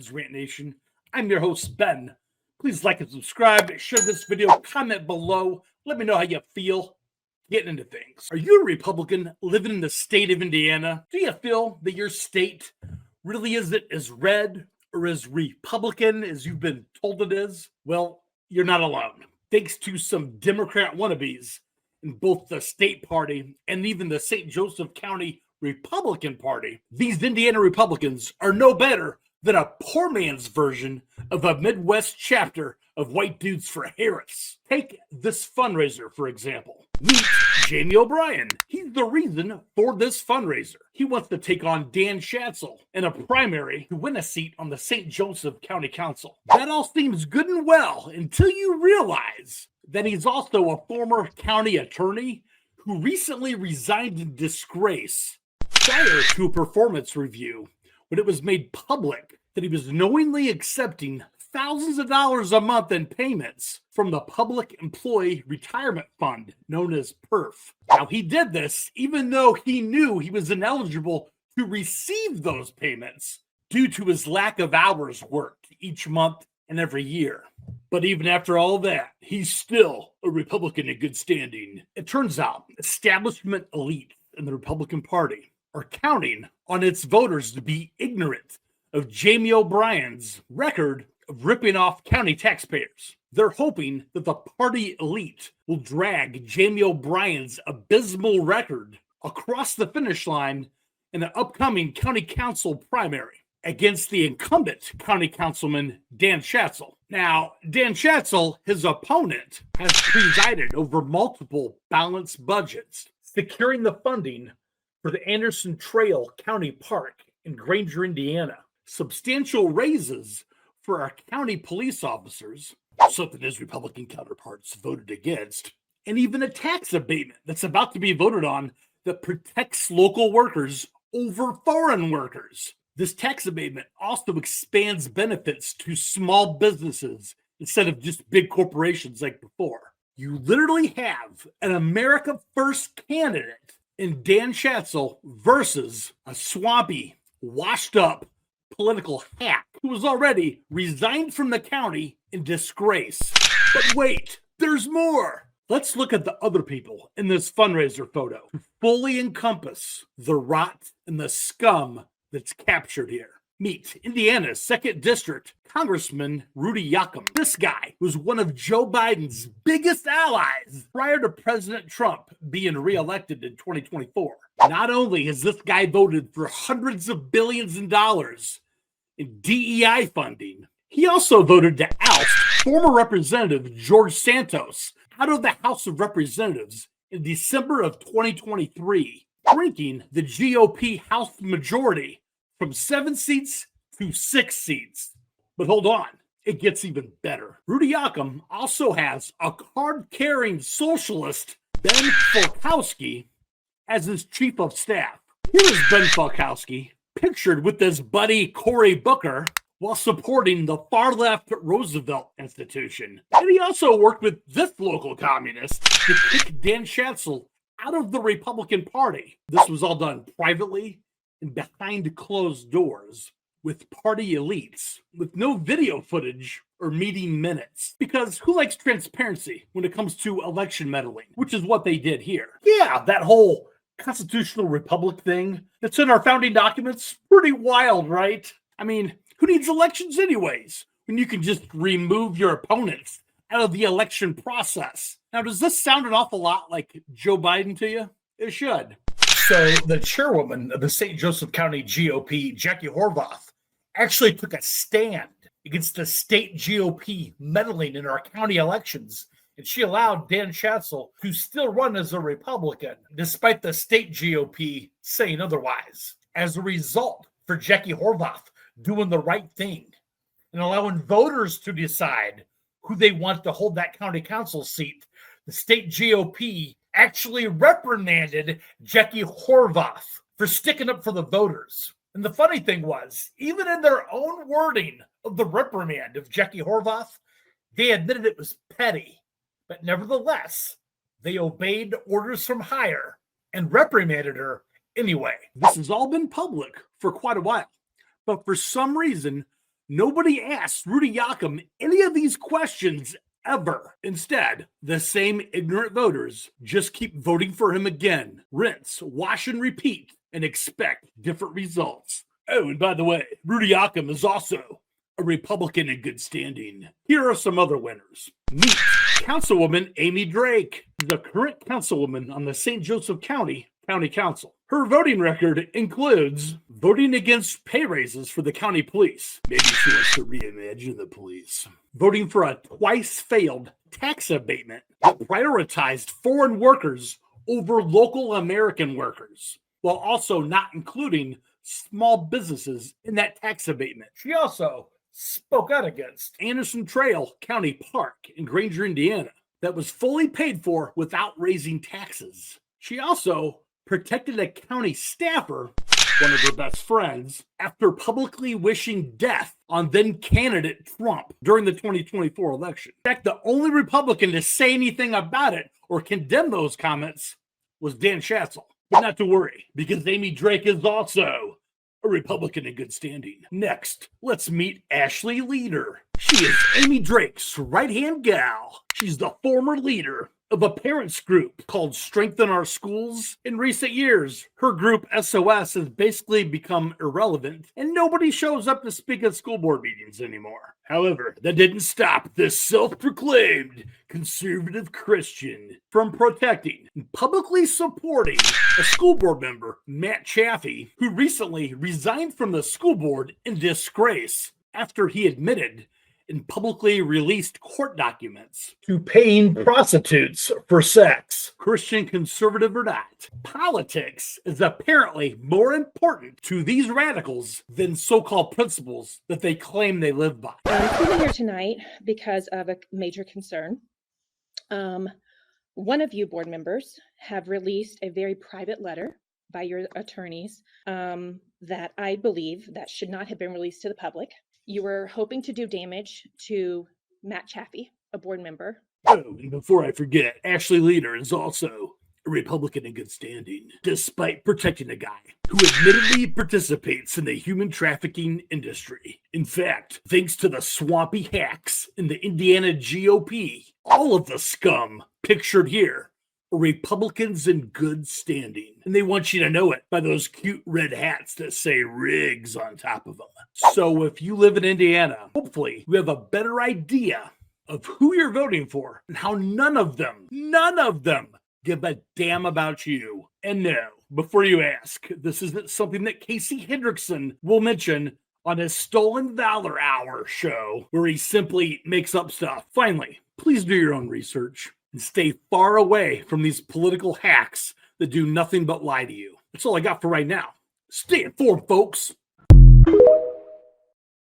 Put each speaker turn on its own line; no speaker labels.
Ben's Rant Nation. I'm your host, Ben. Please like and subscribe, share this video, comment below. Let me know how you feel getting into things. Are you a Republican living in the state of Indiana? Do you feel that your state really isn't as red or as Republican as you've been told it is? Well, you're not alone. Thanks to some Democrat wannabes in both the state party and even the St. Joseph County Republican Party, these Indiana Republicans are no better than a poor man's version of a Midwest chapter of White Dudes for Harris. Take this fundraiser, for example. Meet Jamie O'Brien. He's the reason for this fundraiser. He wants to take on Dan Schatzel in a primary to win a seat on the St. Joseph County Council. That all seems good and well until you realize that he's also a former county attorney who recently resigned in disgrace prior to a performance review when it was made public that he was knowingly accepting thousands of dollars a month in payments from the Public Employee Retirement Fund, known as PERF. Now, he did this even though he knew he was ineligible to receive those payments due to his lack of hours worked each month and every year. But even after all that, he's still a Republican in good standing. It turns out establishment elite in the Republican Party are counting on its voters to be ignorant of Jamie O'Brien's record of ripping off county taxpayers. They're hoping that the party elite will drag Jamie O'Brien's abysmal record across the finish line in the upcoming county council primary against the incumbent county councilman, Dan Schatzel. Now, Dan Schatzel, his opponent, has presided over multiple balanced budgets, securing the funding for the Anderson Trail County Park in Granger, Indiana, substantial raises for our county police officers, something his Republican counterparts voted against, and even a tax abatement that's about to be voted on that protects local workers over foreign workers. This tax abatement also expands benefits to small businesses instead of just big corporations like before. You literally have an America First candidate in Dan Schatzel versus a swampy, washed-up political hack who was already resigned from the county in disgrace. But wait, there's more. Let's look at the other people in this fundraiser photo who fully encompass the rot and the scum that's captured here. Meet Indiana's 2nd District Congressman Rudy Yoakum. This guy was one of Joe Biden's biggest allies prior to President Trump being reelected in 2024. Not only has this guy voted for hundreds of billions of dollars in DEI funding, he also voted to oust former Representative George Santos out of the House of Representatives in December of 2023, shrinking the GOP House majority from 7 seats to 6 seats. But hold on, it gets even better. Rudy Yoakum also has a card-carrying socialist, Ben Falkowski, as his chief of staff. Here is Ben Falkowski, pictured with his buddy Cory Booker, while supporting the far-left Roosevelt Institution. And he also worked with this local communist to kick Dan Schatzel out of the Republican Party. This was all done privately and behind closed doors with party elites, with no video footage or meeting minutes. Because who likes transparency when it comes to election meddling, which is what they did here. Yeah, that whole constitutional republic thing that's in our founding documents, pretty wild, right? I mean, who needs elections anyways when you can just remove your opponents out of the election process? Now, does this sound an awful lot like Joe Biden to you? It should. So the chairwoman of the St. Joseph County GOP, Jackie Horvath, actually took a stand against the state GOP meddling in our county elections, and she allowed Dan Schatzel to still run as a Republican, despite the state GOP saying otherwise. As a result, for Jackie Horvath doing the right thing and allowing voters to decide who they want to hold that county council seat, the state GOP actually reprimanded Jackie Horvath for sticking up for the voters. And the funny thing was, even in their own wording of the reprimand of Jackie Horvath, they admitted it was petty. But nevertheless, they obeyed orders from higher and reprimanded her anyway. This has all been public for quite a while. But for some reason, Nobody asked Rudy Yakum any of these questions ever. Instead, the same ignorant voters just keep voting for him again. Rinse, wash, and repeat, and expect different results. Oh, and by the way, Rudy Yakum is also a Republican in good standing. Here are some other winners. Meet Councilwoman Amy Drake, the current councilwoman on the St. Joseph County Council. Her voting record includes voting against pay raises for the county police. Maybe she wants to reimagine the police. Voting for a twice-failed tax abatement that prioritized foreign workers over local American workers, while also not including small businesses in that tax abatement. She also spoke out against Anderson Trail County Park in Granger, Indiana, that was fully paid for without raising taxes. She also protected a county staffer, one of her best friends, after publicly wishing death on then candidate Trump during the 2024 election. In fact, the only Republican to say anything about it or condemn those comments was Dan Schatzel. But not to worry, because Amy Drake is also a Republican in good standing. Next, let's meet Ashley Leader. She is Amy Drake's right-hand gal. She's the former leader of a parents group called Strengthen Our Schools. In recent years, her group SOS has basically become irrelevant and nobody shows up to speak at school board meetings anymore. However, that didn't stop this self-proclaimed conservative Christian from protecting and publicly supporting a school board member, Matt Chaffee, who recently resigned from the school board in disgrace after he admitted in publicly released court documents to paying prostitutes for sex. Christian conservative or not, politics is apparently more important to these radicals than so-called principles that they claim they live by.
I'm sitting here tonight because of a major concern. One of you board members have released a very private letter by your attorneys that I believe that should not have been released to the public. You were hoping to do damage to Matt Chaffee, a board member.
Oh, and before I forget, Ashley Leader is also a Republican in good standing, despite protecting a guy who admittedly participates in the human trafficking industry. In fact, thanks to the swampy hacks in the Indiana GOP, all of the scum pictured here are Republicans in good standing. And they want you to know it by those cute red hats that say Riggs on top of them. So if you live in Indiana, hopefully you have a better idea of who you're voting for and how none of them give a damn about you. And no, before you ask, this isn't something that Casey Hendrickson will mention on his Stolen Valor Hour show, where he simply makes up stuff. Finally, please do your own research and stay far away from these political hacks that do nothing but lie to you. That's all I got for right now. Stay informed, folks.